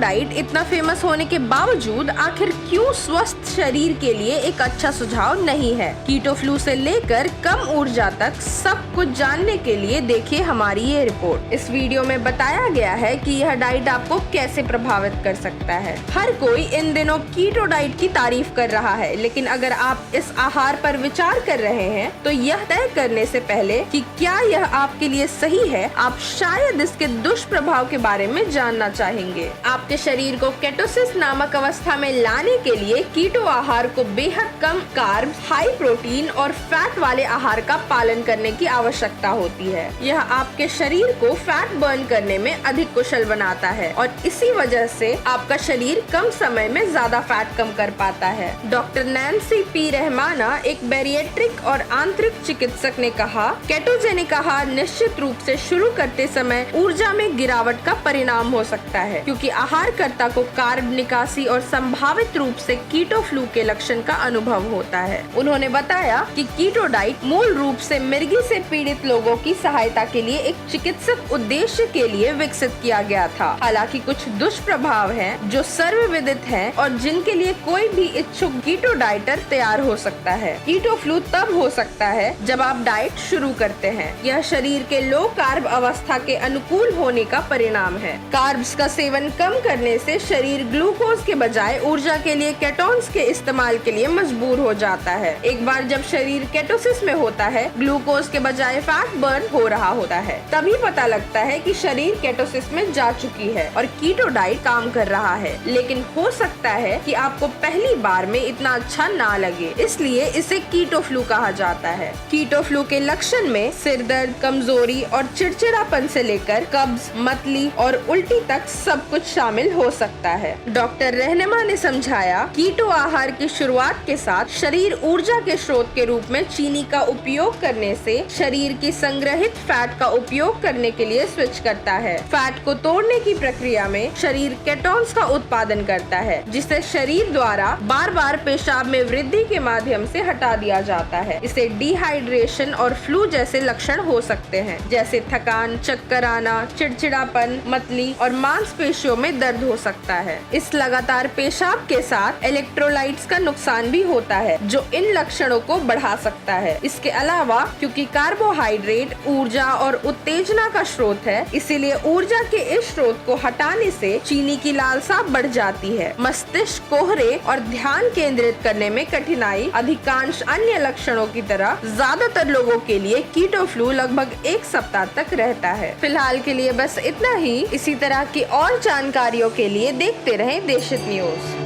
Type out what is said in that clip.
Diet इतना famous होने के बावजूद आखिर क्यों स्वस्थ शरीर के लिए एक अच्छा सुझाव नहीं है? कीटो फ्लू से लेकर कम ऊर्जा तक सब कुछ जानने के लिए देखिए हमारी ये रिपोर्ट। इस वीडियो में बताया गया है कि यह डाइट आपको कैसे प्रभावित कर सकता है। हर कोई इन दिनों कीटो डाइट की तारीफ कर रहा है, लेकिन अगर आप इस आहार पर विचार कर रहे हैं तो यह तय करने से पहले कि क्या यह आपके लिए सही है, आप शायद इसके दुष्प्रभाव के बारे में जानना चाहेंगे। आपके शरीर को केटोसिस नामक अवस्था में लाने के लिए कीटो आहार को बेहद कम कार्ब्स, हाई प्रोटीन और फैट वाले आहार का पालन करने की आवश्यकता होती है। यह आपके शरीर को फैट बर्न करने में अधिक कुशल बनाता है और इसी वजह से आपका शरीर कम समय में ज्यादा फैट कम कर पाता है। डॉक्टर नैन्सी पी रहमाना, एक बैरिएट्रिक और आंतरिक चिकित्सक ने कहा, केटोजेनिक आहार निश्चित रूप से शुरू करते समय ऊर्जा में गिरावट का परिणाम हो सकता है, क्योंकि आहारकर्ता को कार्ब निकासी और संभावित रूप से कीटो फ्लू के लक्षण का अनुभव होता है। उन्होंने बताया कि कीटो डाइट मूल रूप से मिर्गी से पीड़ित लोगों की सहायता के लिए एक चिकित्सक उद्देश्य के लिए विकसित किया गया था। हालांकि कुछ दुष्प्रभाव हैं जो सर्वविदित हैं और जिनके लिए कोई भी इच्छुक कीटो डाइटर तैयार हो सकता है। कीटो फ्लू तब हो सकता है जब आप डाइट शुरू करते हैं। यह शरीर के लो कार्ब अवस्था के अनुकूल होने का परिणाम है। कार्ब्स का सेवन कम करने से शरीर ग्लूकोज के बजाय ऊर्जा के लिए केटोन्स के इस्तेमाल के लिए मजबूर हो जाता है। एक बार जब शरीर केटोसिस में होता है, ग्लूकोज के बजाय फैट बर्न हो रहा होता है, तभी पता लगता है कि शरीर केटोसिस में जा चुकी है और कीटो डाइट काम कर रहा है। लेकिन हो सकता है कि आपको पहली बार में इतना अच्छा ना लगे, इसलिए इसे कीटो फ्लू कहा जाता है। कीटो फ्लू के लक्षण में सिर दर्द, कमजोरी और चिड़चिड़ापन से लेकर कब्ज, मतली और उल्टी तक सब कुछ शामिल हो सकता है। डॉक्टर रहनुमा ने समझाया, कीटो आहार की शुरुआत के साथ शरीर ऊर्जा के स्रोत के रूप में चीनी का उपयोग करने से शरीर की संग्रहित फैट का उपयोग करने के लिए स्विच करता है। फैट को तोड़ने की प्रक्रिया में शरीर केटोन्स का उत्पादन करता है, जिसे शरीर द्वारा बार बार पेशाब में वृद्धि के माध्यम से हटा दिया जाता है। इसे डिहाइड्रेशन और फ्लू जैसे लक्षण हो सकते हैं, जैसे थकान, चक्कर आना, चिड़चिड़ापन, मतली और मांसपेशियों में दर्द हो सकता है। इस लगातार पेशाब के साथ इलेक्ट्रोलाइट्स का नुकसान भी होता है, जो इन लक्षणों को बढ़ा सकता है। इसके अलावा क्योंकि कार्बोहाइड्रेट ऊर्जा और उत्तेजना का स्रोत है, इसीलिए ऊर्जा के इस स्रोत को हटाने से चीनी की लालसा बढ़ जाती है। मस्तिष्क कोहरे और ध्यान केंद्रित करने में कठिनाई, अधिकांश अन्य लक्षणों की तरह ज्यादातर लोगों के लिए कीटो फ्लू लगभग 1 सप्ताह तक रहता है। फिलहाल के लिए बस इतना ही। इसी तरह की और जानकारियों के लिए देखते रहें देशित न्यूज।